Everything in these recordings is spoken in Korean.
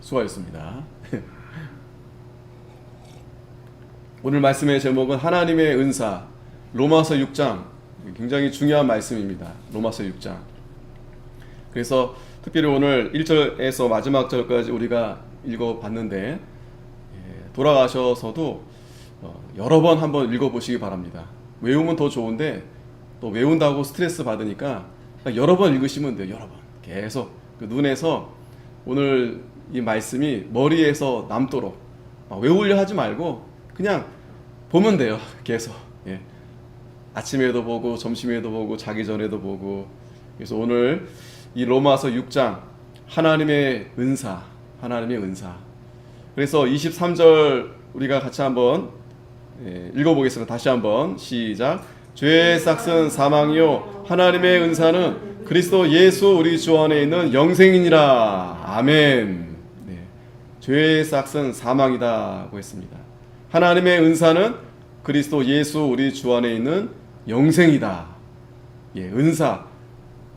수고하셨습니다. 오늘 말씀의 제목은 하나님의 은사, 로마서 6장, 굉장히 중요한 말씀입니다. 로마서 6장. 그래서 특별히 오늘 1절에서 마지막 절까지 우리가 읽어봤는데 돌아가셔서도 여러 번 한번 읽어보시기 바랍니다. 외우면 더 좋은데 또 외운다고 스트레스 받으니까 여러 번 읽으시면 돼요. 여러 번 계속 그 눈에서 오늘 이 말씀이 머리에서 남도록 외우려 하지 말고 그냥 보면 돼요. 계속. 예. 아침에도 보고 점심에도 보고 자기 전에도 보고. 그래서 오늘 이 로마서 6장 하나님의 은사, 하나님의 은사. 그래서 23절 우리가 같이 한번 읽어보겠습니다. 다시 한번 시작. 죄의 싹은 사망이요 하나님의 은사는 그리스도 예수 우리 주 안에 있는 영생이니라. 아멘. 네. 죄의 싹은 사망이다고 했습니다. 하나님의 은사는 그리스도 예수 우리 주 안에 있는 영생이다. 예, 은사.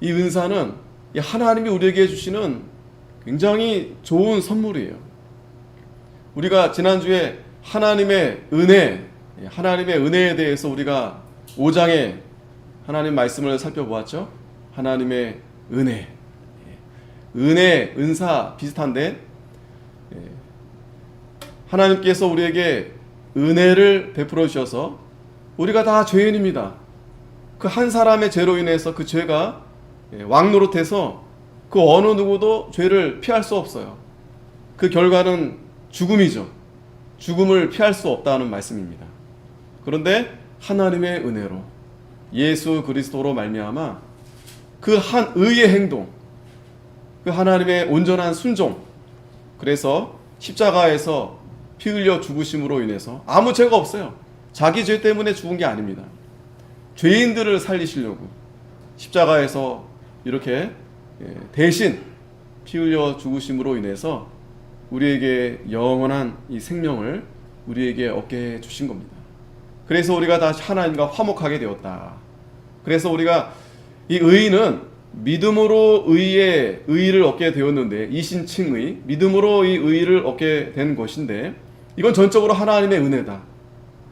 이 은사는 하나님이 우리에게 주시는 굉장히 좋은 선물이에요. 우리가 지난주에 하나님의 은혜, 하나님의 은혜에 대해서 우리가 5장에 하나님 말씀을 살펴보았죠. 하나님의 은혜. 은혜, 은사 비슷한데 하나님께서 우리에게 은혜를 베풀어 주셔서 우리가 다 죄인입니다. 그 한 사람의 죄로 인해서 그 죄가 왕노릇해서 그 어느 누구도 죄를 피할 수 없어요. 그 결과는 죽음이죠. 죽음을 피할 수 없다는 말씀입니다. 그런데 하나님의 은혜로 예수 그리스도로 말미암아 그 한 의의 행동, 그 하나님의 온전한 순종, 그래서 십자가에서 피 흘려 죽으심으로 인해서 아무 죄가 없어요. 자기 죄 때문에 죽은 게 아닙니다. 죄인들을 살리시려고 십자가에서 이렇게 대신 피 흘려 죽으심으로 인해서 우리에게 영원한 이 생명을 우리에게 얻게 해 주신 겁니다. 그래서 우리가 다시 하나님과 화목하게 되었다. 그래서 우리가 이 의인은 믿음으로 의를 얻게 되었는데, 이신칭의, 믿음으로 이 의를 얻게 된 것인데, 이건 전적으로 하나님의 은혜다.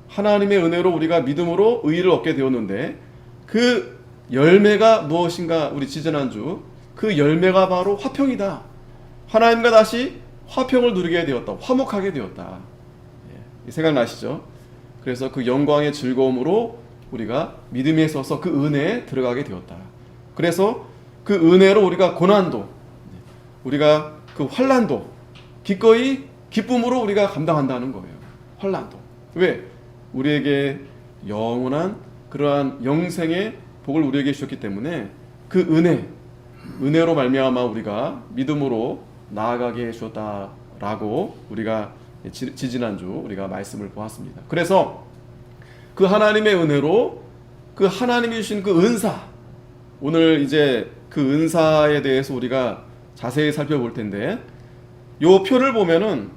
하나님의 은혜로 우리가 믿음으로 의를 얻게 되었는데, 그 열매가 무엇인가 우리 지지난주 그 열매가 바로 화평이다. 하나님과 다시 화평을 누리게 되었다. 화목하게 되었다. 생각나시죠? 그래서 그 영광의 즐거움으로 우리가 믿음에 서서 그 은혜에 들어가게 되었다. 그래서 그 은혜로 우리가 고난도, 우리가 그 환난도 기꺼이 기쁨으로 우리가 감당한다는 거예요. 환난도. 왜? 우리에게 영원한 그러한 영생의 복을 우리에게 주셨기 때문에 그 은혜로 말미암아 우리가 믿음으로 나아가게 해주셨다라고 우리가 지지난주 우리가 말씀을 보았습니다. 그래서 그 하나님의 은혜로 그 하나님이 주신 그 은사, 오늘 이제 그 은사에 대해서 우리가 자세히 살펴볼 텐데, 요 표를 보면은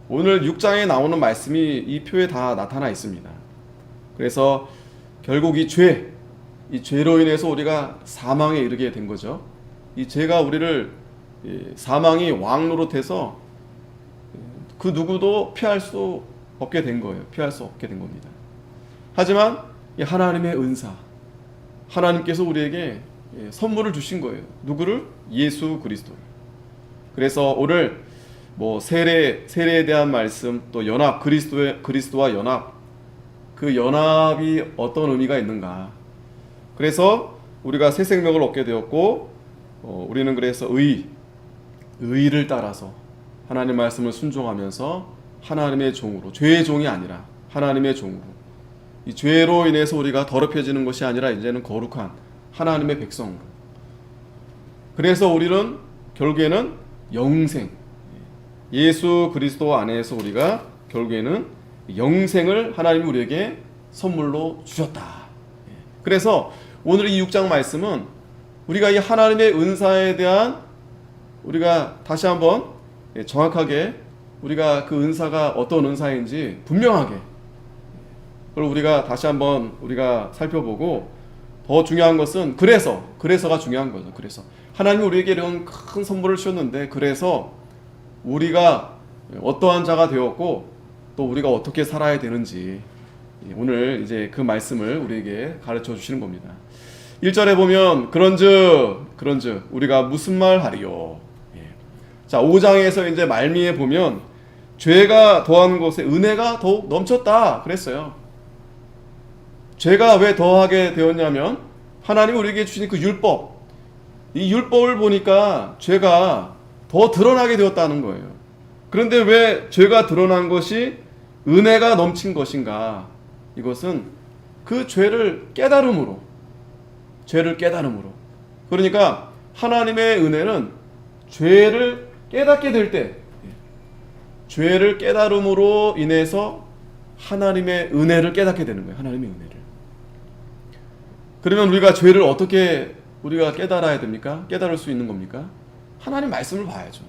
오늘 6장에 나오는 말씀이 이 표에 다 나타나 있습니다. 그래서 결국 이 죄로 인해서 우리가 사망에 이르게 된 거죠. 이 죄가 우리를 사망이 왕노릇해서 그 누구도 피할 수 없게 된 거예요. 피할 수 없게 된 겁니다. 하지만 이 하나님의 은사, 하나님께서 우리에게 선물을 주신 거예요. 누구를? 예수 그리스도를. 그래서 오늘 세례에 대한 말씀, 또 연합, 그리스도와 연합, 그 연합이 어떤 의미가 있는가. 그래서 우리가 새 생명을 얻게 되었고, 우리는 그래서 의를 따라서 하나님 말씀을 순종하면서 하나님의 종으로, 죄의 종이 아니라 하나님의 종으로, 이 죄로 인해서 우리가 더럽혀지는 것이 아니라 이제는 거룩한 하나님의 백성으로. 그래서 우리는 결국에는 영생, 예수 그리스도 안에서 우리가 결국에는 영생을 하나님이 우리에게 선물로 주셨다. 그래서 오늘 이 6장 말씀은 우리가 이 하나님의 은사에 대한 우리가 다시 한번 정확하게 우리가 그 은사가 어떤 은사인지 분명하게 그걸 우리가 다시 한번 우리가 살펴보고, 더 중요한 것은 그래서가 중요한 거죠. 그래서 하나님이 우리에게 이런 큰 선물을 주셨는데, 그래서 우리가 어떠한 자가 되었고 또 우리가 어떻게 살아야 되는지 오늘 이제 그 말씀을 우리에게 가르쳐 주시는 겁니다. 1절에 보면 그런즉 우리가 무슨 말 하리요. 자, 5장에서 이제 말미에 보면 죄가 더한 곳에 은혜가 더욱 넘쳤다 그랬어요. 죄가 왜 더하게 되었냐면 하나님이 우리에게 주신 그 율법, 이 율법을 보니까 죄가 더 드러나게 되었다는 거예요. 그런데 왜 죄가 드러난 것이 은혜가 넘친 것인가? 이것은 그 죄를 깨달음으로. 그러니까 하나님의 은혜는 죄를 깨닫게 될 때, 죄를 깨달음으로 인해서 하나님의 은혜를 깨닫게 되는 거예요. 하나님의 은혜를. 그러면 우리가 죄를 어떻게 우리가 깨달아야 됩니까? 깨달을 수 있는 겁니까? 하나님 말씀을 봐야죠.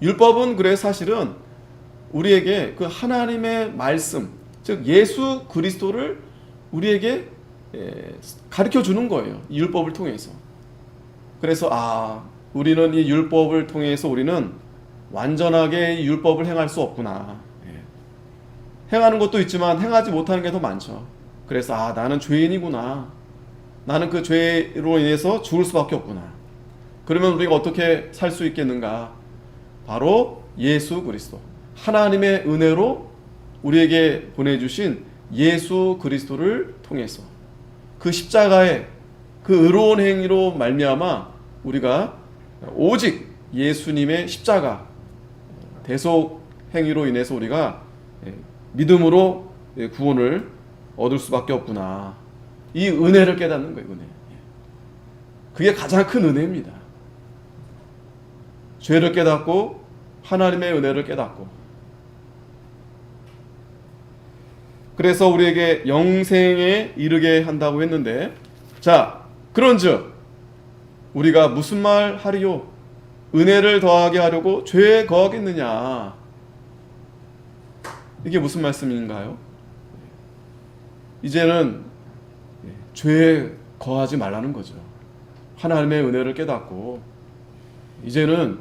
율법은 그래 사실은 우리에게 그 하나님의 말씀, 즉 예수 그리스도를 우리에게 가르쳐 주는 거예요. 이 율법을 통해서. 그래서 우리는 이 율법을 통해서 우리는 완전하게 이 율법을 행할 수 없구나. 행하는 것도 있지만 행하지 못하는 게 더 많죠. 그래서 나는 죄인이구나. 나는 그 죄로 인해서 죽을 수밖에 없구나. 그러면 우리가 어떻게 살 수 있겠는가? 바로 예수 그리스도, 하나님의 은혜로 우리에게 보내주신 예수 그리스도를 통해서 그 십자가의 그 의로운 행위로 말미암아 우리가 오직 예수님의 십자가 대속 행위로 인해서 우리가 믿음으로 구원을 얻을 수밖에 없구나. 이 은혜를 깨닫는 거예요. 은혜. 그게 가장 큰 은혜입니다. 죄를 깨닫고 하나님의 은혜를 깨닫고, 그래서 우리에게 영생에 이르게 한다고 했는데, 자, 그런즉 우리가 무슨 말 하리요? 은혜를 더하게 하려고 죄에 거하겠느냐? 이게 무슨 말씀인가요? 이제는 죄에 거하지 말라는 거죠. 하나님의 은혜를 깨닫고 이제는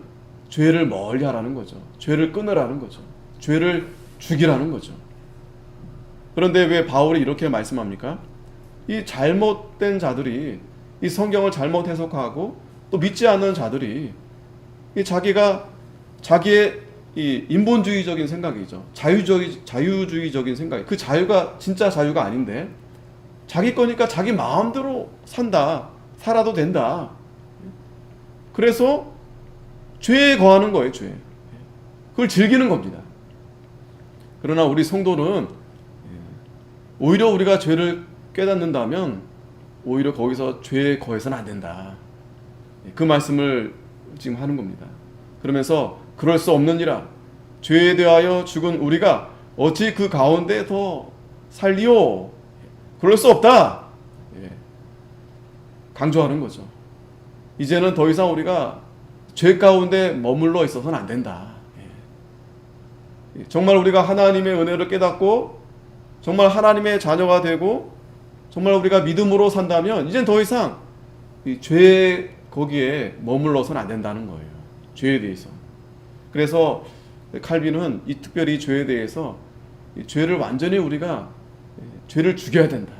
죄를 멀리 하라는 거죠. 죄를 끊으라는 거죠. 죄를 죽이라는 거죠. 그런데 왜 바울이 이렇게 말씀합니까? 이 잘못된 자들이, 이 성경을 잘못 해석하고 또 믿지 않는 자들이 이 자기의 이 인본주의적인 생각이죠. 자유주의적인 생각. 그 자유가 진짜 자유가 아닌데 자기 거니까 자기 마음대로 살아도 된다. 그래서 죄에 거하는 거예요. 죄. 그걸 즐기는 겁니다. 그러나 우리 성도는 오히려 우리가 죄를 깨닫는다면 오히려 거기서 죄에 거해서는 안 된다. 그 말씀을 지금 하는 겁니다. 그러면서 그럴 수 없느니라. 죄에 대하여 죽은 우리가 어찌 그 가운데 더 살리오? 그럴 수 없다. 강조하는 거죠. 이제는 더 이상 우리가 죄 가운데 머물러 있어서는 안 된다. 정말 우리가 하나님의 은혜를 깨닫고 정말 하나님의 자녀가 되고 정말 우리가 믿음으로 산다면 이젠 더 이상 죄 거기에 머물러서는 안 된다는 거예요. 죄에 대해서. 그래서 칼빈은 특별히 죄에 대해서 죄를 완전히 우리가 죄를 죽여야 된다.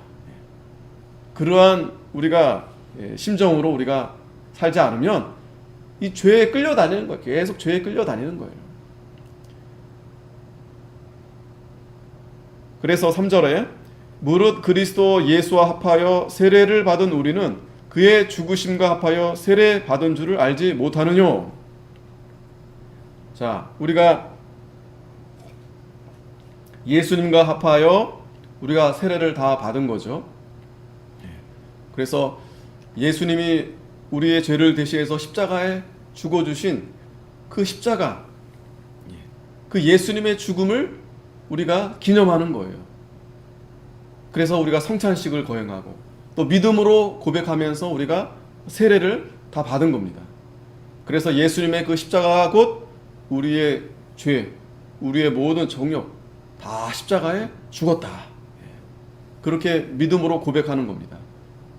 그러한 우리가 심정으로 우리가 살지 않으면 이 죄에 끌려다니는 거예요. 계속 죄에 끌려다니는 거예요. 그래서 3절에 무릇 그리스도 예수와 합하여 세례를 받은 우리는 그의 죽으심과 합하여 세례 받은 줄을 알지 못하느뇨. 자, 우리가 예수님과 합하여 우리가 세례를 다 받은 거죠. 그래서 예수님이 우리의 죄를 대신해서 십자가에 죽어주신 그 십자가, 그 예수님의 죽음을 우리가 기념하는 거예요. 그래서 우리가 성찬식을 거행하고 또 믿음으로 고백하면서 우리가 세례를 다 받은 겁니다. 그래서 예수님의 그 십자가가 곧 우리의 죄, 우리의 모든 정욕 다 십자가에 죽었다. 그렇게 믿음으로 고백하는 겁니다.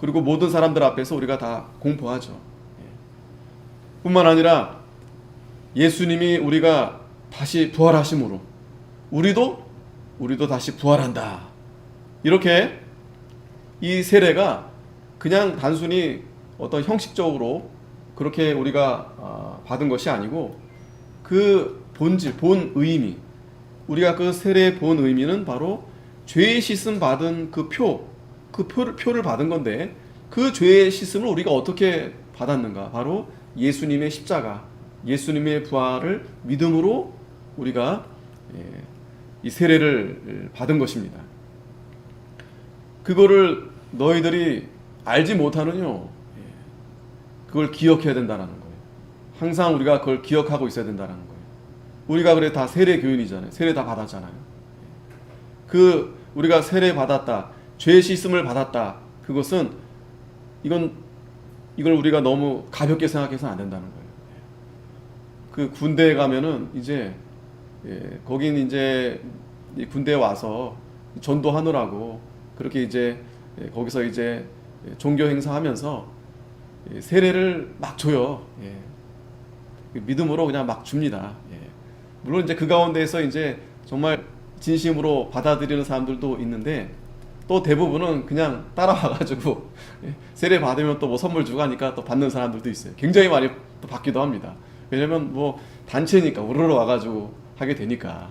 그리고 모든 사람들 앞에서 우리가 다 공포하죠. 뿐만 아니라 예수님이 우리가 다시 부활하심으로 우리도 다시 부활한다. 이렇게 이 세례가 그냥 단순히 어떤 형식적으로 그렇게 우리가 받은 것이 아니고 그 본질, 본 의미, 우리가 그 세례의 본 의미는 바로 죄의 씻음 받은 그 표를 받은 건데, 그 죄의 씻음을 우리가 어떻게 받았는가? 바로 예수님의 십자가, 예수님의 부활을 믿음으로 우리가 이 세례를 받은 것입니다. 그거를 너희들이 알지 못하느뇨. 그걸 기억해야 된다는 거예요. 항상 우리가 그걸 기억하고 있어야 된다는 거예요. 우리가 그래 다 세례 교인이잖아요. 세례 다 받았잖아요. 우리가 세례 받았다, 죄 씻음을 받았다. 그것은 이걸 우리가 너무 가볍게 생각해서는 안 된다는 거예요. 그 군대에 가면은 이제 거긴 이제 군대에 와서 전도하느라고 그렇게 이제 거기서 이제 종교 행사하면서 세례를 막 줘요. 믿음으로 그냥 막 줍니다. 물론 이제 그 가운데에서 이제 정말 진심으로 받아들이는 사람들도 있는데, 또 대부분은 그냥 따라와가지고 세례 받으면 또 뭐 선물 주고 하니까 또 받는 사람들도 있어요. 굉장히 많이 또 받기도 합니다. 왜냐면 뭐 단체니까 우르르 와가지고 하게 되니까.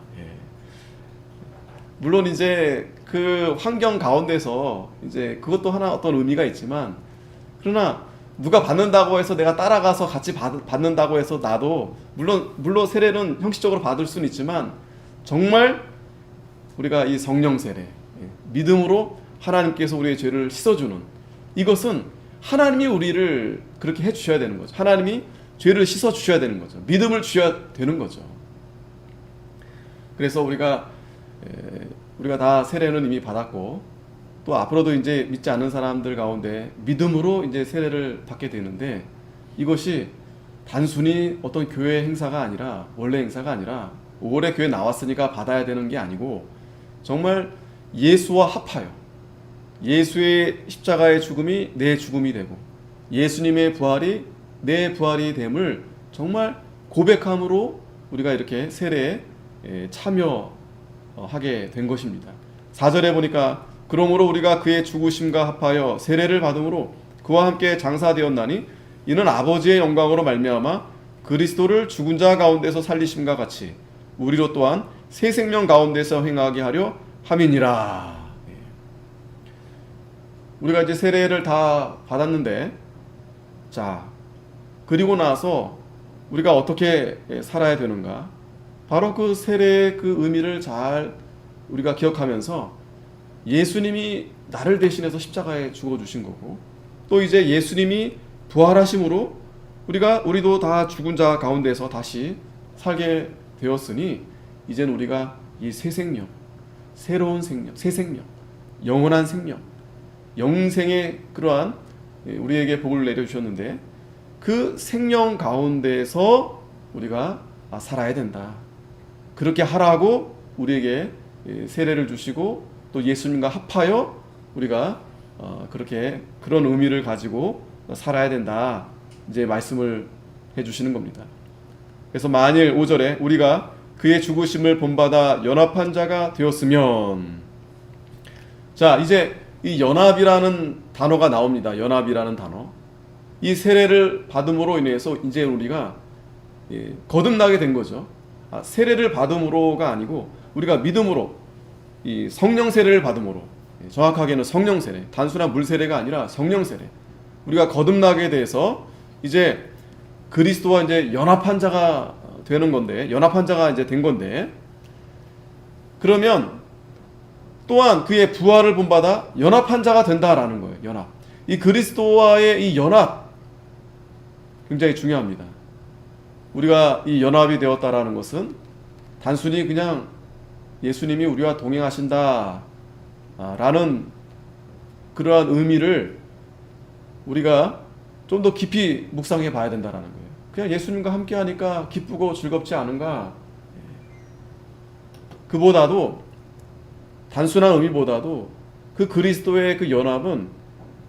물론 이제 그 환경 가운데서 이제 그것도 하나 어떤 의미가 있지만, 그러나 누가 받는다고 해서 내가 따라가서 같이 받는다고 해서 나도 물론 세례는 형식적으로 받을 수는 있지만, 정말 우리가 이 성령 세례, 믿음으로 하나님께서 우리의 죄를 씻어주는, 이것은 하나님이 우리를 그렇게 해주셔야 되는 거죠. 하나님이 죄를 씻어주셔야 되는 거죠. 믿음을 주셔야 되는 거죠. 그래서 우리가 다 세례는 이미 받았고, 또 앞으로도 이제 믿지 않는 사람들 가운데 믿음으로 이제 세례를 받게 되는데, 이것이 단순히 어떤 교회 행사가 아니라, 원래 행사가 아니라 올해 교회 나왔으니까 받아야 되는 게 아니고, 정말 예수와 합하여 예수의 십자가의 죽음이 내 죽음이 되고 예수님의 부활이 내 부활이 됨을 정말 고백함으로 우리가 이렇게 세례에 참여하게 된 것입니다. 4절에 보니까 그러므로 우리가 그의 죽으심과 합하여 세례를 받음으로 그와 함께 장사되었나니 이는 아버지의 영광으로 말미암아 그리스도를 죽은 자 가운데서 살리심과 같이 우리로 또한 새 생명 가운데서 행하게 하려 함이니라. 우리가 이제 세례를 다 받았는데, 자, 그리고 나서 우리가 어떻게 살아야 되는가? 바로 그 세례의 그 의미를 잘 우리가 기억하면서 예수님이 나를 대신해서 십자가에 죽어주신 거고, 또 이제 예수님이 부활하심으로 우리도 다 죽은 자 가운데서 다시 살게 되었으니, 이제는 우리가 이 새 생명, 새로운 생명, 새 생명, 영원한 생명, 영생의 그러한 우리에게 복을 내려주셨는데, 그 생명 가운데서 우리가 살아야 된다. 그렇게 하라고 우리에게 세례를 주시고, 또 예수님과 합하여 우리가 그렇게 그런 의미를 가지고 살아야 된다, 이제 말씀을 해주시는 겁니다. 그래서 만일 5절에 우리가 그의 죽으심을 본받아 연합한 자가 되었으면, 자, 이제 이 연합이라는 단어가 나옵니다. 연합이라는 단어. 이 세례를 받음으로 인해서 이제 우리가 거듭나게 된 거죠. 세례를 받음으로가 아니고 우리가 믿음으로 이 성령 세례를 받음으로, 정확하게는 성령 세례, 단순한 물 세례가 아니라 성령 세례, 우리가 거듭나게 돼서 이제 그리스도와 이제 연합한 자가 되는 건데, 연합한 자가 이제 된 건데, 그러면 또한 그의 부활을 본받아 연합한 자가 된다라는 거예요. 연합. 이 그리스도와의 이 연합 굉장히 중요합니다. 우리가 이 연합이 되었다라는 것은 단순히 그냥 예수님이 우리와 동행하신다 라는 그러한 의미를 우리가 좀 더 깊이 묵상해 봐야 된다라는 거예요. 그냥 예수님과 함께 하니까 기쁘고 즐겁지 않은가? 그보다도, 단순한 의미보다도 그 그리스도의 그 연합은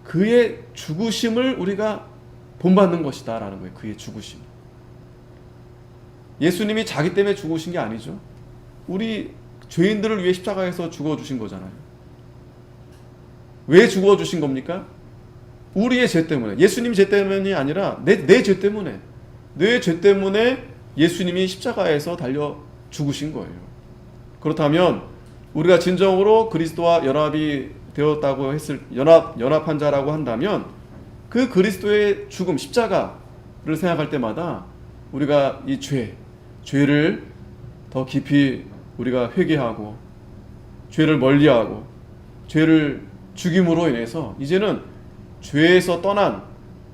그의 죽으심을 우리가 본받는 것이다 라는 거예요. 그의 죽으심. 예수님이 자기 때문에 죽으신 게 아니죠. 우리 죄인들을 위해 십자가에서 죽어주신 거잖아요. 왜 죽어주신 겁니까? 우리의 죄 때문에. 예수님 죄 때문이 아니라 내 죄 때문에. 내 죄 때문에 예수님이 십자가에서 달려 죽으신 거예요. 그렇다면 우리가 진정으로 그리스도와 연합이 되었다고 연합한 자라고 한다면 그 그리스도의 죽음, 십자가를 생각할 때마다 우리가 이 죄를 더 깊이 우리가 회개하고 죄를 멀리하고 죄를 죽임으로 인해서 이제는 죄에서 떠난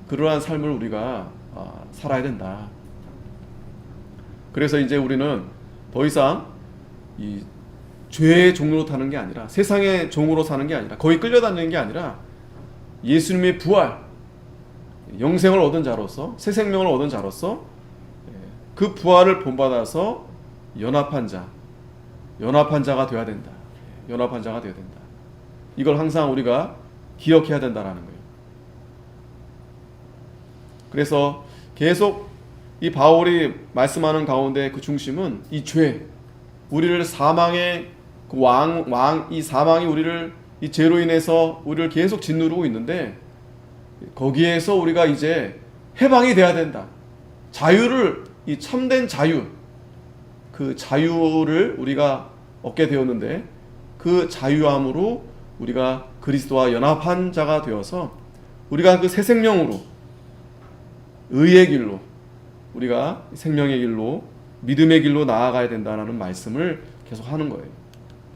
그러한 삶을 우리가 살아야 된다. 그래서 이제 우리는 더 이상 이 죄의 종으로 사는 게 아니라, 세상의 종으로 사는 게 아니라, 거의 끌려다니는 게 아니라 예수님의 부활, 영생을 얻은 자로서, 새 생명을 얻은 자로서 그 부활을 본받아서 연합한 자가 되어야 된다. 연합한 자가 되어야 된다. 이걸 항상 우리가 기억해야 된다라는 거예요. 그래서 계속 이 바울이 말씀하는 가운데 그 중심은 이 죄, 우리를 사망의 그 이 사망이 우리를 이 죄로 인해서 우리를 계속 짓누르고 있는데 거기에서 우리가 이제 해방이 돼야 된다. 자유를, 이 참된 자유, 그 자유를 우리가 얻게 되었는데 그 자유함으로 우리가 그리스도와 연합한 자가 되어서 우리가 그 새 생명으로 의의 길로 우리가 생명의 길로 믿음의 길로 나아가야 된다는 말씀을 계속 하는 거예요.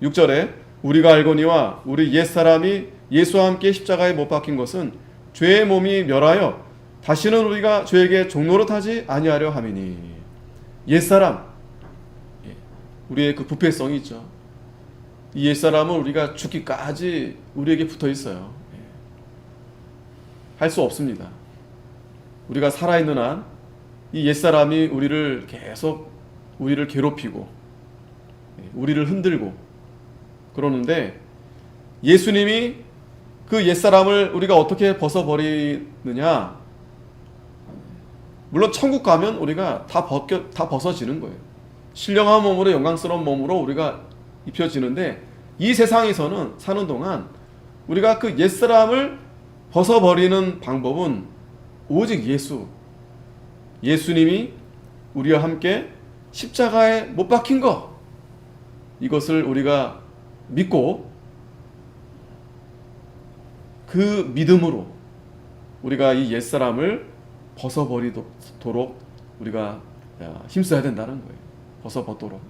6절에 우리가 알거니와 우리 옛사람이 예수와 함께 십자가에 못 박힌 것은 죄의 몸이 멸하여 다시는 우리가 죄에게 종노릇하지 아니하려 함이니. 옛사람, 우리의 그 부패성이 있죠. 이 옛사람은 우리가 죽기까지 우리에게 붙어 있어요. 할 수 없습니다. 우리가 살아있는 한 이 옛사람이 우리를 계속 우리를 괴롭히고 우리를 흔들고 그러는데 예수님이 그 옛사람을 우리가 어떻게 벗어버리느냐? 물론 천국 가면 우리가 다 벗어지는 거예요. 신령한 몸으로, 영광스러운 몸으로 우리가 입혀지는데 이 세상에서는 사는 동안 우리가 그 옛사람을 벗어버리는 방법은 오직 예수님이 우리와 함께 십자가에 못 박힌 것, 이것을 우리가 믿고 그 믿음으로 우리가 이 옛사람을 벗어버리도록 우리가 힘써야 된다는 거예요. 벗어버리도록.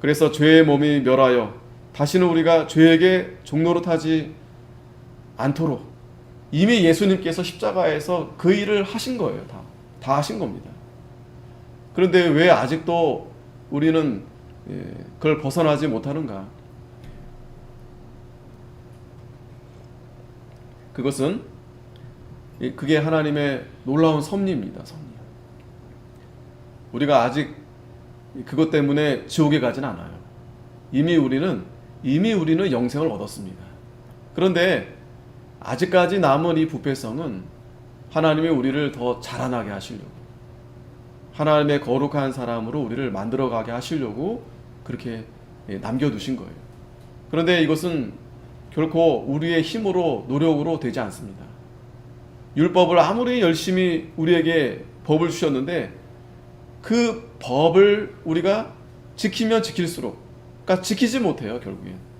그래서 죄의 몸이 멸하여 다시는 우리가 죄에게 종노릇하지 않도록 이미 예수님께서 십자가에서 그 일을 하신 거예요. 다 하신 겁니다. 그런데 왜 아직도 우리는 그걸 벗어나지 못하는가? 그게 하나님의 놀라운 섭리입니다. 섭리. 우리가 아직 그것 때문에 지옥에 가진 않아요. 이미 우리는 영생을 얻었습니다. 그런데 아직까지 남은 이 부패성은 하나님이 우리를 더 자라나게 하시려고, 하나님의 거룩한 사람으로 우리를 만들어가게 하시려고 그렇게 남겨두신 거예요. 그런데 이것은 결코 우리의 힘으로, 노력으로 되지 않습니다. 율법을 아무리 열심히 우리에게 법을 주셨는데 그 법을 우리가 지키면 지킬수록, 그러니까 지키지 못해요, 결국엔.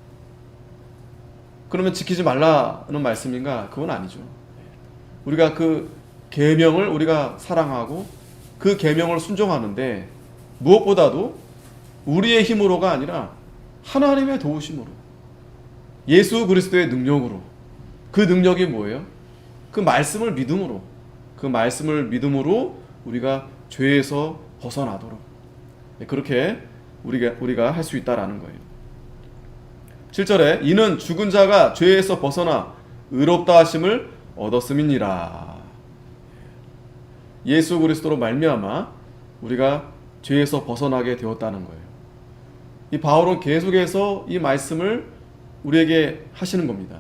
그러면 지키지 말라는 말씀인가? 그건 아니죠. 우리가 그 계명을 우리가 사랑하고 그 계명을 순종하는데 무엇보다도 우리의 힘으로가 아니라 하나님의 도우심으로, 예수 그리스도의 능력으로. 그 능력이 뭐예요? 그 말씀을 믿음으로 우리가 죄에서 벗어나도록 그렇게 우리가 할 수 있다라는 거예요. 7절에 이는 죽은 자가 죄에서 벗어나 의롭다 하심을 얻었음이니라. 예수 그리스도로 말미암아 우리가 죄에서 벗어나게 되었다는 거예요. 이 바울은 계속해서 이 말씀을 우리에게 하시는 겁니다.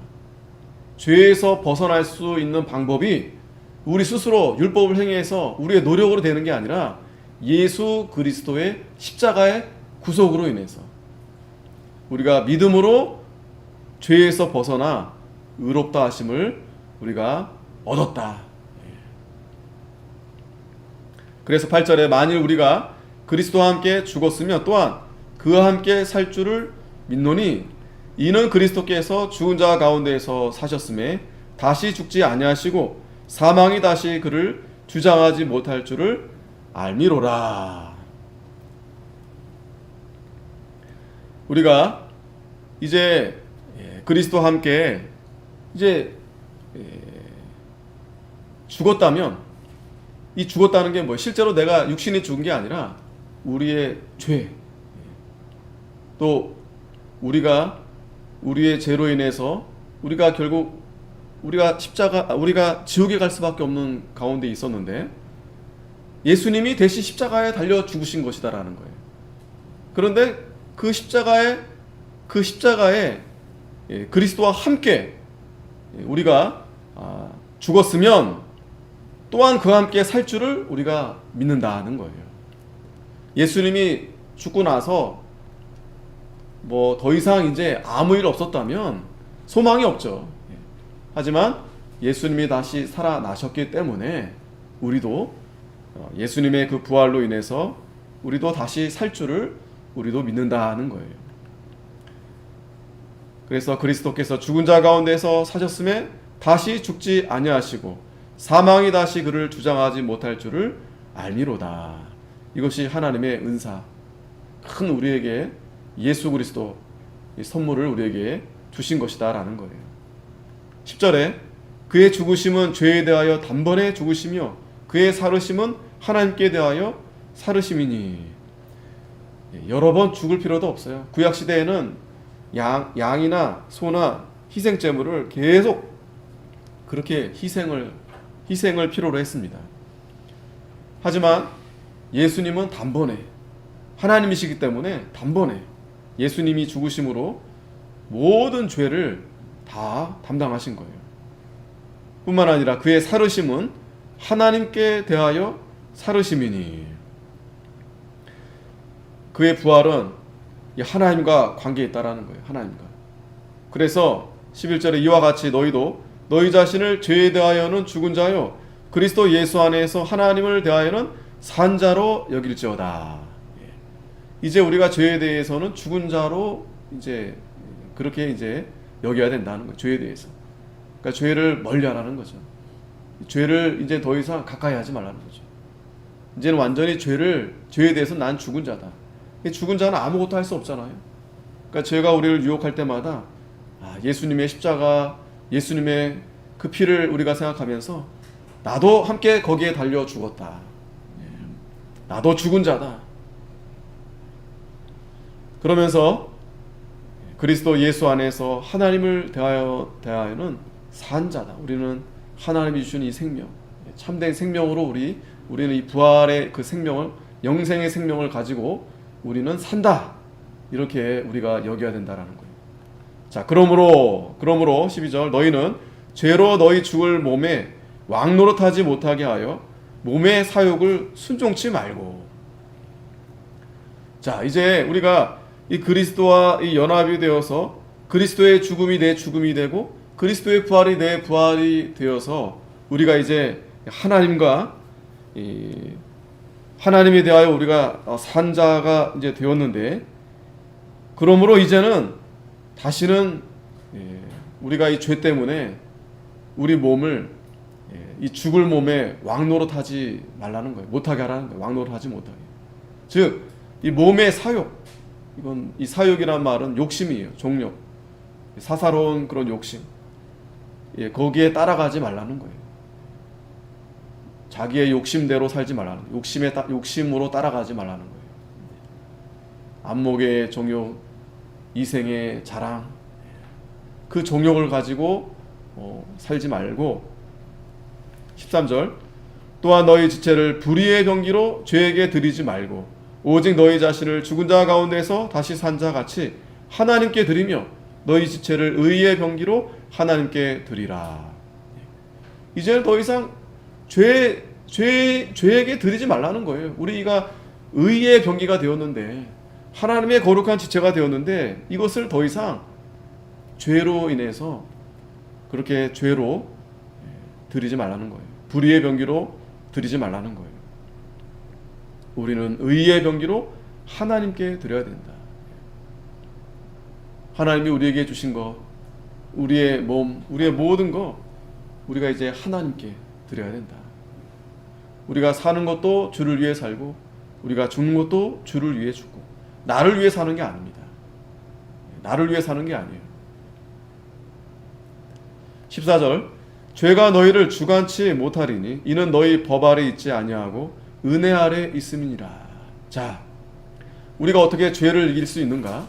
죄에서 벗어날 수 있는 방법이 우리 스스로 율법을 행해서 우리의 노력으로 되는 게 아니라 예수 그리스도의 십자가의 구속으로 인해서 우리가 믿음으로 죄에서 벗어나 의롭다 하심을 우리가 얻었다. 그래서 8절에 만일 우리가 그리스도와 함께 죽었으면 또한 그와 함께 살 줄을 믿노니 이는 그리스도께서 죽은 자 가운데에서 사셨음에 다시 죽지 아니하시고 사망이 다시 그를 주장하지 못할 줄을 알미로라. 우리가 이제 그리스도와 함께 이제 죽었다면 이 죽었다는 게 뭐 실제로 내가 육신이 죽은 게 아니라 우리의 죄, 또 우리의 죄로 인해서 우리가 결국 우리가 지옥에 갈 수밖에 없는 가운데 있었는데 예수님이 대신 십자가에 달려 죽으신 것이다라는 거예요. 그런데 그 십자가에 그리스도와 함께 우리가 죽었으면 또한 그와 함께 살 줄을 우리가 믿는다는 거예요. 예수님이 죽고 나서 뭐 더 이상 이제 아무 일 없었다면 소망이 없죠. 하지만 예수님이 다시 살아나셨기 때문에 우리도 예수님의 그 부활로 인해서 우리도 다시 살 줄을 우리도 믿는다는 거예요. 그래서 그리스도께서 죽은 자 가운데서 사셨음에 다시 죽지 아니하시고 사망이 다시 그를 주장하지 못할 줄을 알미로다. 이것이 하나님의 은사, 큰 우리에게 예수 그리스도 이 선물을 우리에게 주신 것이다 라는 거예요. 10절에 그의 죽으심은 죄에 대하여 단번에 죽으시며 그의 살으심은 하나님께 대하여 살으심이니. 여러 번 죽을 필요도 없어요. 구약시대에는 양이나 소나 희생제물을 계속 그렇게 희생을 필요로 했습니다. 하지만 예수님은 단번에, 하나님이시기 때문에 단번에 예수님이 죽으심으로 모든 죄를 다 담당하신 거예요. 뿐만 아니라 그의 살으심은 하나님께 대하여 살으심이니. 그의 부활은 하나님과 관계에 있다라는 거예요. 하나님과. 그래서 11절에 이와 같이 너희도 너희 자신을 죄에 대하여는 죽은 자요 그리스도 예수 안에서 하나님을 대하여는 산 자로 여길지어다. 이제 우리가 죄에 대해서는 죽은 자로 이제 그렇게 이제 여겨야 된다는 거예요. 죄에 대해서. 그러니까 죄를 멀리하라는 거죠. 죄를 이제 더 이상 가까이 하지 말라는 거죠. 이제는 완전히 죄에 대해서 난 죽은 자다. 죽은 자는 아무것도 할 수 없잖아요. 그러니까 죄가 우리를 유혹할 때마다 예수님의 십자가, 예수님의 그 피를 우리가 생각하면서 나도 함께 거기에 달려 죽었다. 나도 죽은 자다. 그러면서 그리스도 예수 안에서 하나님을 대하여는 산 자다. 우리는 하나님이 주신 이 생명, 참된 생명으로 우리는 이 부활의 그 생명을, 영생의 생명을 가지고 우리는 산다. 이렇게 우리가 여겨야 된다라는 거예요. 자, 그러므로 12절 너희는 죄로 너희 죽을 몸에 왕노릇하지 못하게 하여 몸의 사욕을 순종치 말고. 자, 이제 우리가 이 그리스도와 이 연합이 되어서 그리스도의 죽음이 내 죽음이 되고 그리스도의 부활이 내 부활이 되어서 우리가 이제 하나님에 대하여 우리가 산 자가 이제 되었는데, 그러므로 이제는 다시는 우리가 이 죄 때문에 우리 몸을 이 죽을 몸에 왕노릇하지 말라는 거예요. 못하게 하라는 거예요. 왕노릇하지 못하게. 즉 이 몸의 사욕, 이건 이 사욕이란 말은 욕심이에요. 종욕, 사사로운 그런 욕심. 거기에 따라가지 말라는 거예요. 자기의 욕심대로 살지 말라는 거예요. 욕심으로 따라가지 말라는 거예요. 안목의 종욕, 이생의 자랑, 그 종욕을 가지고 살지 말고. 13절 또한 너희 지체를 불의의 병기로 죄에게 드리지 말고 오직 너희 자신을 죽은 자 가운데서 다시 산 자 같이 하나님께 드리며 너희 지체를 의의 병기로 하나님께 드리라. 이제는 더 이상 죄 죄에게 드리지 말라는 거예요. 우리가 의의 병기가 되었는데, 하나님의 거룩한 지체가 되었는데, 이것을 더 이상 죄로 인해서 그렇게 죄로 드리지 말라는 거예요. 불의의 병기로 드리지 말라는 거예요. 우리는 의의 병기로 하나님께 드려야 된다. 하나님이 우리에게 주신 것, 우리의 몸, 우리의 모든 것, 우리가 이제 하나님께 드려야 된다. 우리가 사는 것도 주를 위해 살고, 우리가 죽는 것도 주를 위해 죽고, 나를 위해 사는 게 아닙니다. 나를 위해 사는 게 아니에요. 14절, 죄가 너희를 주관치 못하리니 이는 너희 법 아래 있지 아니하고 은혜 아래 있음이니라. 자, 우리가 어떻게 죄를 이길 수 있는가?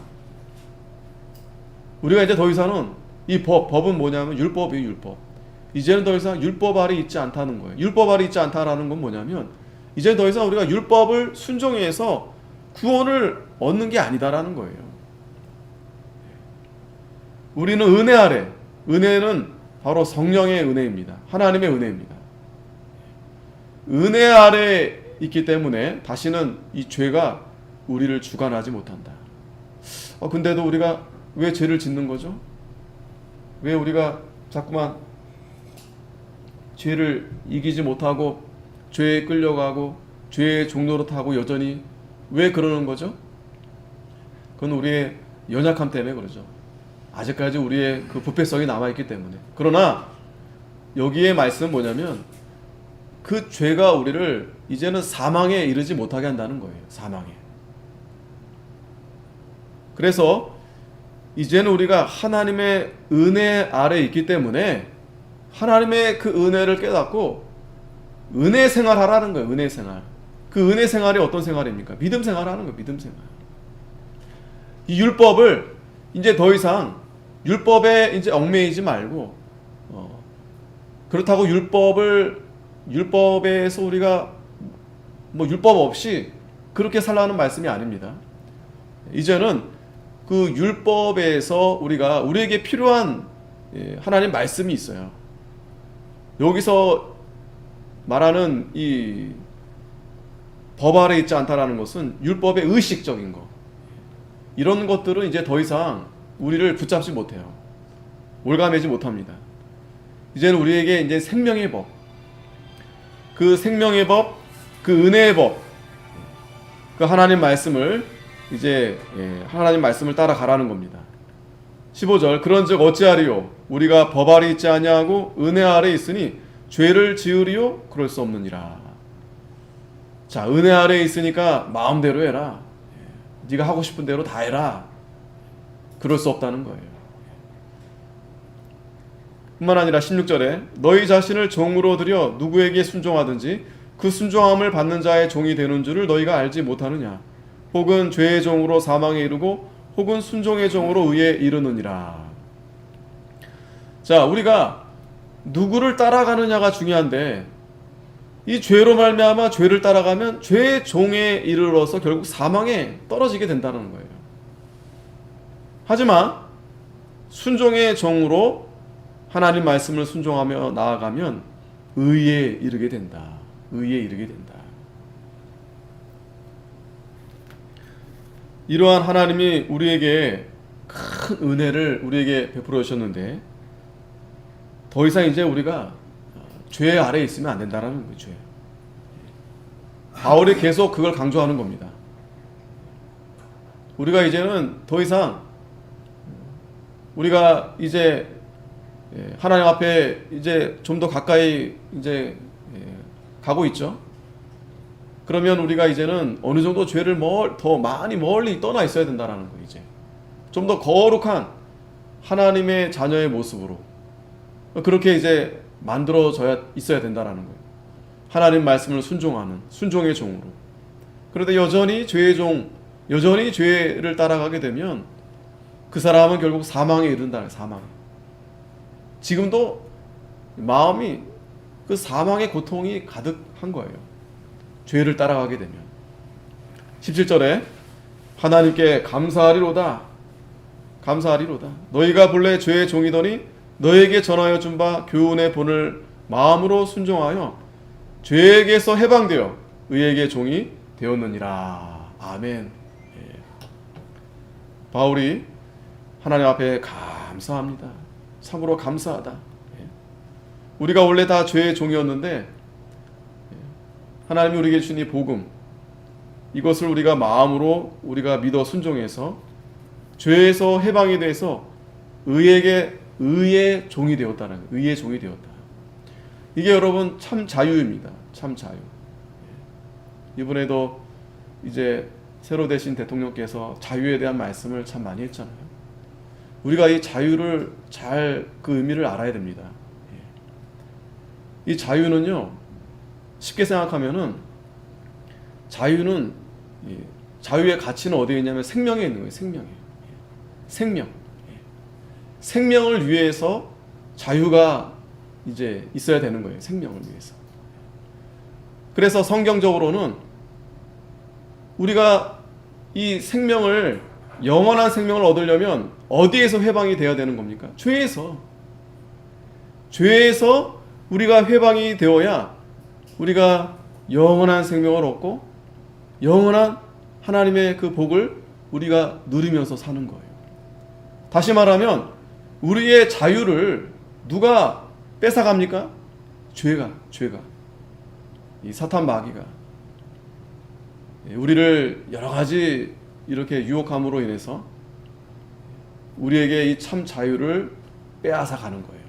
우리가 이제 더 이상은 이 법은 뭐냐면 율법이에요. 율법. 이제는 더 이상 율법 아래 있지 않다는 거예요. 율법 아래 있지 않다라는 건 뭐냐면 이제 더 이상 우리가 율법을 순종해서 구원을 얻는 게 아니다라는 거예요. 우리는 은혜 아래, 은혜는 바로 성령의 은혜입니다. 하나님의 은혜입니다. 은혜 아래 있기 때문에 다시는 이 죄가 우리를 주관하지 못한다. 근데도 우리가 왜 죄를 짓는 거죠? 왜 우리가 자꾸만 죄를 이기지 못하고 죄에 끌려가고 죄의 종로로 타고 여전히 왜 그러는 거죠? 그건 우리의 연약함 때문에 그러죠. 아직까지 우리의 그 부패성이 남아있기 때문에. 그러나 여기에 말씀은 뭐냐면 그 죄가 우리를 이제는 사망에 이르지 못하게 한다는 거예요. 사망에. 그래서 이제는 우리가 하나님의 은혜 아래 있기 때문에 하나님의 그 은혜를 깨닫고 은혜 생활하라는 거예요. 은혜 생활. 그 은혜 생활이 어떤 생활입니까? 믿음 생활하는 거예요. 믿음 생활. 이 율법을 이제 더 이상 율법에 이제 얽매이지 말고 그렇다고 율법에서 우리가 뭐 율법 없이 그렇게 살라는 말씀이 아닙니다. 이제는 그 율법에서 우리에게 필요한 하나님 말씀이 있어요. 여기서 말하는 이 법 아래 있지 않다라는 것은 율법의 의식적인 것, 이런 것들은 이제 더 이상 우리를 붙잡지 못해요. 올가매지 못합니다. 이제는 우리에게 이제 생명의 법, 그 생명의 법, 그 은혜의 법, 그 하나님 말씀을 이제 하나님 말씀을 따라가라는 겁니다. 15절, 그런즉 어찌하리요? 우리가 법 아래 있지 아니하고 은혜 아래 있으니 죄를 지으리요? 그럴 수 없느니라. 자, 은혜 아래 있으니까 마음대로 해라. 네가 하고 싶은 대로 다 해라. 그럴 수 없다는 거예요. 뿐만 아니라 16절에 너희 자신을 종으로 들여 누구에게 순종하든지 그 순종함을 받는 자의 종이 되는 줄을 너희가 알지 못하느냐? 혹은 죄의 종으로 사망에 이르고 혹은 순종의 종으로 의에 이르느니라. 자, 우리가 누구를 따라가느냐가 중요한데 이 죄로 말미암아 죄를 따라가면 죄의 종에 이르러서 결국 사망에 떨어지게 된다는 거예요. 하지만 순종의 종으로 하나님 말씀을 순종하며 나아가면 의에 이르게 된다. 의에 이르게 된다. 이러한 하나님이 우리에게 큰 은혜를 우리에게 베풀어 주셨는데 더 이상 이제 우리가 죄 아래에 있으면 안 된다라는 거죠. 바울이 계속 그걸 강조하는 겁니다. 우리가 이제는 더 이상 우리가 이제 하나님 앞에 이제 좀 더 가까이 이제 가고 있죠. 그러면 우리가 이제는 어느 정도 죄를 더 많이 멀리 떠나 있어야 된다라는 거예요. 이제 좀 더 거룩한 하나님의 자녀의 모습으로 그렇게 이제 만들어져야 있어야 된다라는 거예요. 하나님 말씀을 순종하는 순종의 종으로. 그런데 여전히 죄의 종, 여전히 죄를 따라가게 되면 그 사람은 결국 사망에 이른다. 사망. 지금도 마음이 그 사망의 고통이 가득한 거예요. 죄를 따라가게 되면. 17절에 하나님께 감사하리로다. 감사하리로다. 너희가 본래 죄의 종이더니 너에게 전하여 준 바 교훈의 본을 마음으로 순종하여 죄에게서 해방되어 의에게 종이 되었느니라. 아멘. 예. 바울이 하나님 앞에 감사합니다. 참으로 감사하다. 예. 우리가 원래 다 죄의 종이었는데 하나님이 우리에게 주신 이 복음, 이것을 우리가 마음으로 우리가 믿어 순종해서 죄에서 해방이 돼서 의의 종이 되었다는 거예요. 의의 종이 되었다. 이게 여러분 참 자유입니다. 참 자유. 이번에도 이제 새로 되신 대통령께서 자유에 대한 말씀을 참 많이 했잖아요. 우리가 이 자유를 잘 그 의미를 알아야 됩니다. 이 자유는요, 쉽게 생각하면은 자유는, 자유의 가치는 어디에 있냐면 생명에 있는 거예요. 생명에. 생명. 생명을 위해서 자유가 이제 있어야 되는 거예요. 생명을 위해서. 그래서 성경적으로는 우리가 이 생명을, 영원한 생명을 얻으려면 어디에서 해방이 되어야 되는 겁니까? 죄에서. 죄에서 우리가 해방이 되어야 우리가 영원한 생명을 얻고 영원한 하나님의 그 복을 우리가 누리면서 사는 거예요. 다시 말하면 우리의 자유를 누가 뺏어갑니까? 죄가. 이 사탄 마귀가 우리를 여러 가지 이렇게 유혹함으로 인해서 우리에게 이 참 자유를 빼앗아 가는 거예요.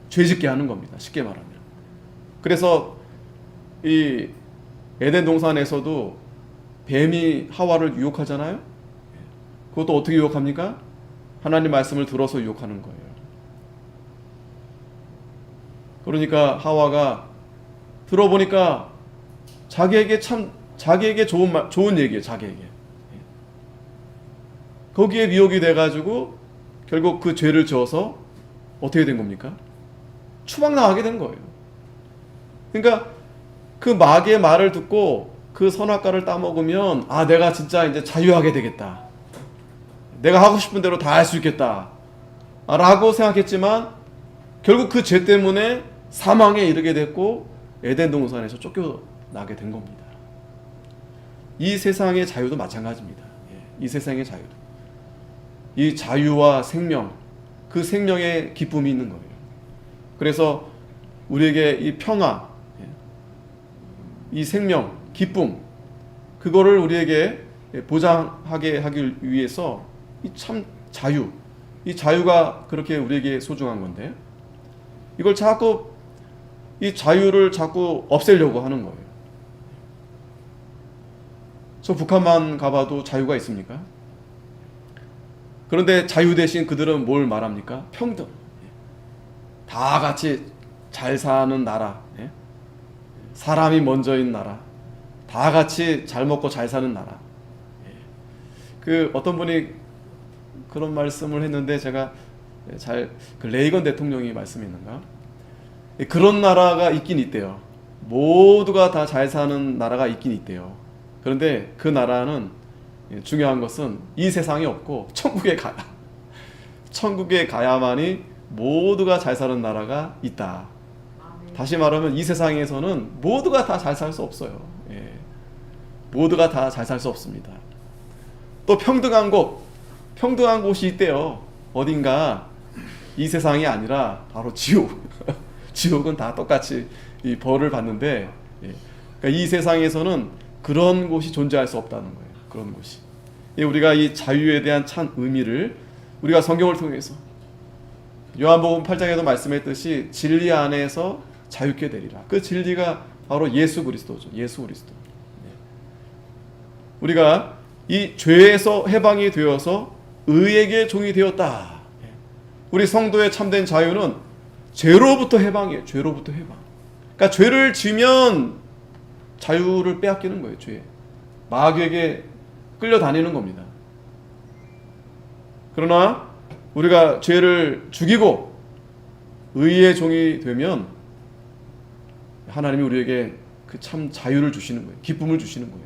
죄짓게 하는 겁니다. 쉽게 말하면. 그래서 이 에덴 동산에서도 뱀이 하와를 유혹하잖아요. 그것도 어떻게 유혹합니까? 하나님 말씀을 들어서 유혹하는 거예요. 그러니까 하와가 들어보니까 자기에게 좋은 얘기예요. 자기에게. 거기에 미혹이 돼가지고 결국 그 죄를 지어서 어떻게 된 겁니까? 추방 나가게 된 거예요. 그러니까 그 마귀의 말을 듣고 그 선악과를 따먹으면 내가 진짜 이제 자유하게 되겠다. 내가 하고 싶은 대로 다 할 수 있겠다. 라고 생각했지만 결국 그 죄 때문에 사망에 이르게 됐고 에덴 동산에서 쫓겨나게 된 겁니다. 이 세상의 자유도 마찬가지입니다. 이 세상의 자유도. 이 자유와 생명, 그 생명의 기쁨이 있는 거예요. 그래서 우리에게 이 평화, 이 생명, 기쁨, 그거를 우리에게 보장하게 하기 위해서 이 참 자유, 이 자유가 그렇게 우리에게 소중한 건데 이걸 자꾸 이 자유를 자꾸 없애려고 하는 거예요. 저 북한만 가봐도 자유가 있습니까? 그런데 자유 대신 그들은 뭘 말합니까? 평등. 다 같이 잘 사는 나라, 사람이 먼저인 나라, 다 같이 잘 먹고 잘 사는 나라. 그 어떤 분이 그런 말씀을 했는데 제가 그 레이건 대통령이 말씀했는가? 그런 나라가 있긴 있대요. 모두가 다 잘 사는 나라가 있긴 있대요. 그런데 그 나라는 중요한 것은 이 세상에 없고 천국에 가야만이 모두가 잘 사는 나라가 있다. 다시 말하면 이 세상에서는 모두가 다 잘 살 수 없어요. 모두가 다 잘 살 수 없습니다. 또 평등한 곳이 있대요. 어딘가 이 세상이 아니라 바로 지옥. 지옥은 다 똑같이 이 벌을 받는데, 그러니까 이 세상에서는 그런 곳이 존재할 수 없다는 거예요. 그런 곳이. 우리가 이 자유에 대한 참 의미를 우리가 성경을 통해서 요한복음 8장에도 말씀했듯이 진리 안에서 자유케 되리라. 그 진리가 바로 예수 그리스도죠. 예수 그리스도. 우리가 이 죄에서 해방이 되어서 의에게 종이 되었다. 우리 성도의 참된 자유는 죄로부터 해방이에요. 죄로부터 해방. 그러니까 죄를 지면 자유를 빼앗기는 거예요. 죄. 마귀에게 끌려다니는 겁니다. 그러나 우리가 죄를 죽이고 의의 종이 되면 하나님이 우리에게 그 참 자유를 주시는 거예요. 기쁨을 주시는 거예요.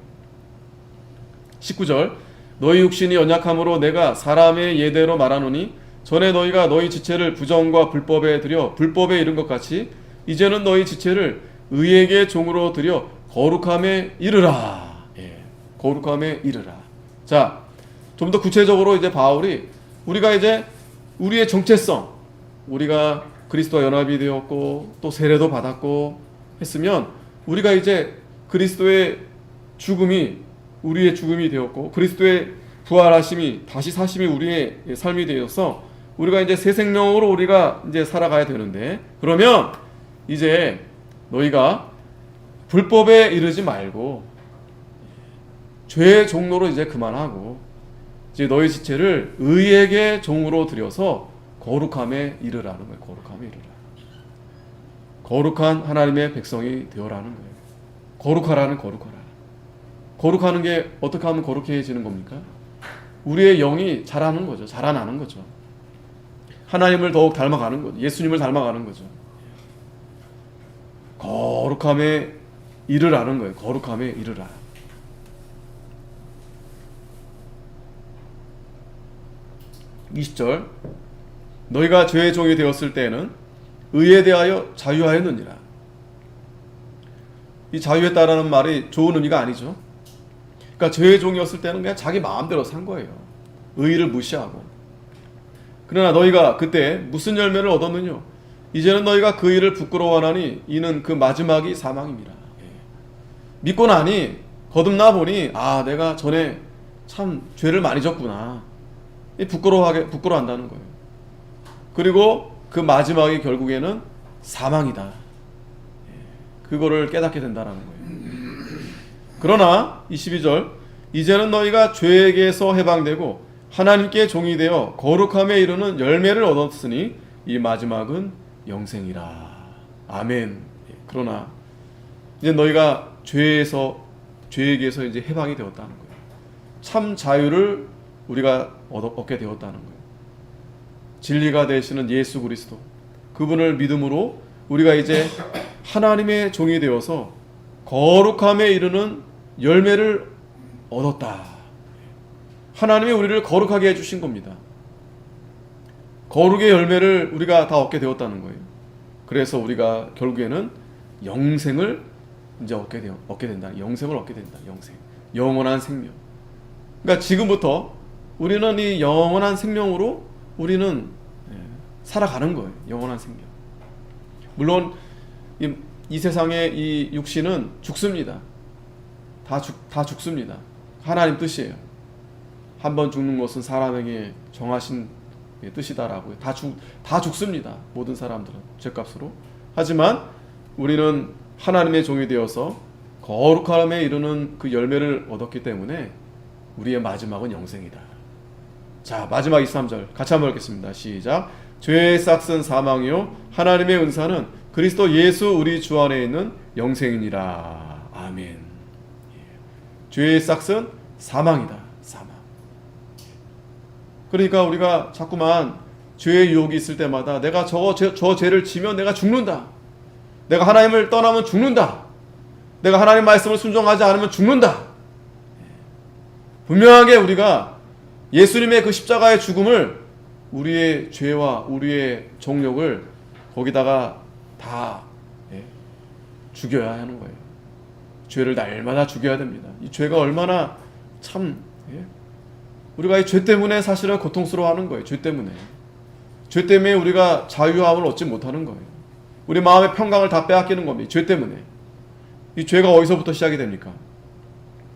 19절 너희 육신이 연약함으로 내가 사람의 예대로 말하노니 전에 너희가 너희 지체를 부정과 불법에 들여 불법에 이른 것 같이 이제는 너희 지체를 의에게 종으로 드려 거룩함에 이르라. 예, 거룩함에 이르라. 자, 좀 더 구체적으로 이제 바울이 우리가 이제 우리의 정체성, 우리가 그리스도와 연합이 되었고 또 세례도 받았고 했으면 우리가 이제 그리스도의 죽음이 우리의 죽음이 되었고 그리스도의 부활하심이 다시 사심이 우리의 삶이 되어서 우리가 이제 새 생명으로 우리가 이제 살아가야 되는데, 그러면 이제 너희가 불법에 이르지 말고 죄의 종로로 이제 그만하고 이제 너희 지체를 의에게 종으로 들여서 거룩함에 이르라는 거예요. 거룩함에 이르라. 거룩한 하나님의 백성이 되어라는 거예요. 거룩하라는 거룩하라. 거룩하는 게 어떻게 하면 거룩해지는 겁니까? 우리의 영이 자라는 거죠. 자라나는 거죠. 하나님을 더욱 닮아가는 거죠. 예수님을 닮아가는 거죠. 거룩함에 이르라는 거예요. 거룩함에 이르라. (20절) 너희가 죄의 종이 되었을 때에는 의에 대하여 자유하였느니라. 이 자유했다라는 말이 좋은 의미가 아니죠. 그러니까 죄의 종이었을 때는 그냥 자기 마음대로 산 거예요. 의를 무시하고. 그러나 너희가 그때 무슨 열매를 얻었느냐? 이제는 너희가 그 일을 부끄러워하나니 이는 그 마지막이 사망입니다. 믿고 나니 거듭나 보니 내가 전에 참 죄를 많이 졌구나. 부끄러워한다는 거예요. 그리고 그 마지막이 결국에는 사망이다. 그거를 깨닫게 된다는 거예요. 그러나 22절 이제는 너희가 죄에게서 해방되고 하나님께 종이 되어 거룩함에 이르는 열매를 얻었으니 이 마지막은 영생이라. 아멘. 그러나 이제 너희가 죄에게서 이제 해방이 되었다는 거예요. 참 자유를 우리가 얻게 되었다는 거예요. 진리가 되시는 예수 그리스도, 그분을 믿음으로 우리가 이제 하나님의 종이 되어서 거룩함에 이르는 열매를 얻었다. 하나님이 우리를 거룩하게 해주신 겁니다. 거룩의 열매를 우리가 다 얻게 되었다는 거예요. 그래서 우리가 결국에는 영생을 이제 얻게 된다. 영생을 얻게 된다. 영생, 영원한 생명. 그러니까 지금부터 우리는 이 영원한 생명으로 우리는 살아가는 거예요. 영원한 생명. 물론 이 세상의 이 육신은 죽습니다. 다 죽습니다. 하나님 뜻이에요. 한번 죽는 것은 사람에게 정하신 뜻이다라고. 다 죽습니다. 모든 사람들은 죄값으로. 하지만 우리는 하나님의 종이 되어서 거룩함에 이르는 그 열매를 얻었기 때문에 우리의 마지막은 영생이다. 자, 마지막 23절 같이 한번 읽겠습니다. 시작. 죄의 싹은 사망이요 하나님의 은사는 그리스도 예수 우리 주 안에 있는 영생이니라. 아멘. 죄의 싹은 사망이다. 사망. 그러니까 우리가 자꾸만 죄의 유혹이 있을 때마다 내가 저 죄를 지면 내가 죽는다. 내가 하나님을 떠나면 죽는다. 내가 하나님 말씀을 순종하지 않으면 죽는다. 분명하게 우리가 예수님의 그 십자가의 죽음을 우리의 죄와 우리의 정욕을 거기다가 다 죽여야 하는 거예요. 죄를 날마다 죽여야 됩니다. 이 죄가 얼마나 참 우리가 이 죄 때문에 사실은 고통스러워하는 거예요. 죄 때문에 우리가 자유함을 얻지 못하는 거예요. 우리 마음의 평강을 다 빼앗기는 겁니다. 죄 때문에. 이 죄가 어디서부터 시작이 됩니까?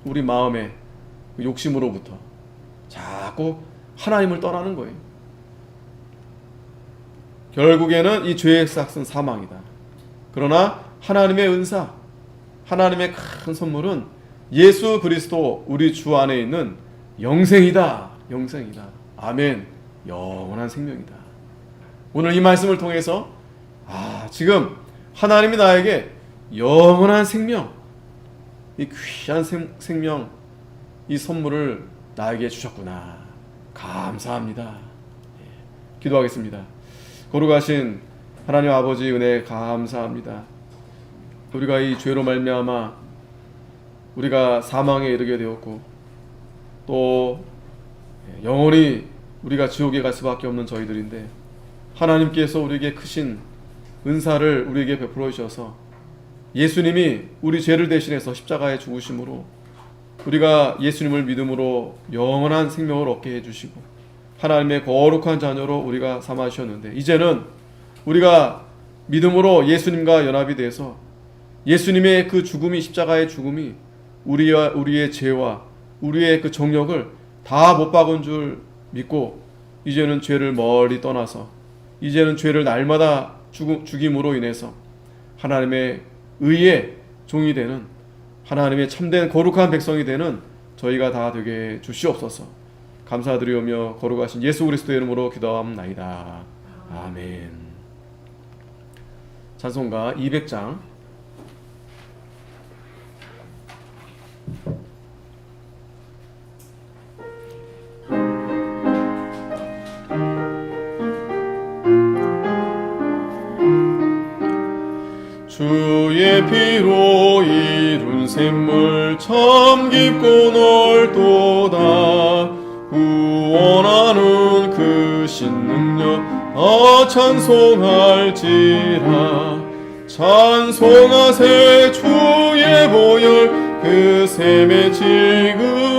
우리 마음의 욕심으로부터 자꾸 하나님을 떠나는 거예요. 결국에는 이 죄의 싹은 사망이다. 그러나 하나님의 은사, 하나님의 큰 선물은 예수 그리스도 우리 주 안에 있는 영생이다. 영생이다. 아멘. 영원한 생명이다. 오늘 이 말씀을 통해서 지금 하나님이 나에게 영원한 생명, 이 귀한 생명, 이 선물을 나에게 주셨구나. 감사합니다. 기도하겠습니다. 거룩하신 하나님 아버지 은혜 감사합니다. 우리가 이 죄로 말미암아 우리가 사망에 이르게 되었고 또 영원히 우리가 지옥에 갈 수밖에 없는 저희들인데 하나님께서 우리에게 크신 은사를 우리에게 베풀어 주셔서 예수님이 우리 죄를 대신해서 십자가에 죽으심으로 우리가 예수님을 믿음으로 영원한 생명을 얻게 해주시고 하나님의 거룩한 자녀로 우리가 삼아 주셨는데, 이제는 우리가 믿음으로 예수님과 연합이 돼서 예수님의 그 죽음이, 십자가의 죽음이 우리의 죄와 우리의 그 정력을 다 못 박은 줄 믿고 이제는 죄를 멀리 떠나서 이제는 죄를 날마다 죽임으로 인해서 하나님의 의의 종이 되는, 하나님의 참된 거룩한 백성이 되는 저희가 다 되게 주시옵소서. 감사드리오며 거룩하신 예수 그리스도의 이름으로 기도함나이다. 아멘. 찬송가 200장. 주의 피로 이룬 샘물 참 깊고 넓도다. 구원하는 그 신능력 찬송할지라. 찬송하세 주의 보혈 그 샘에 지금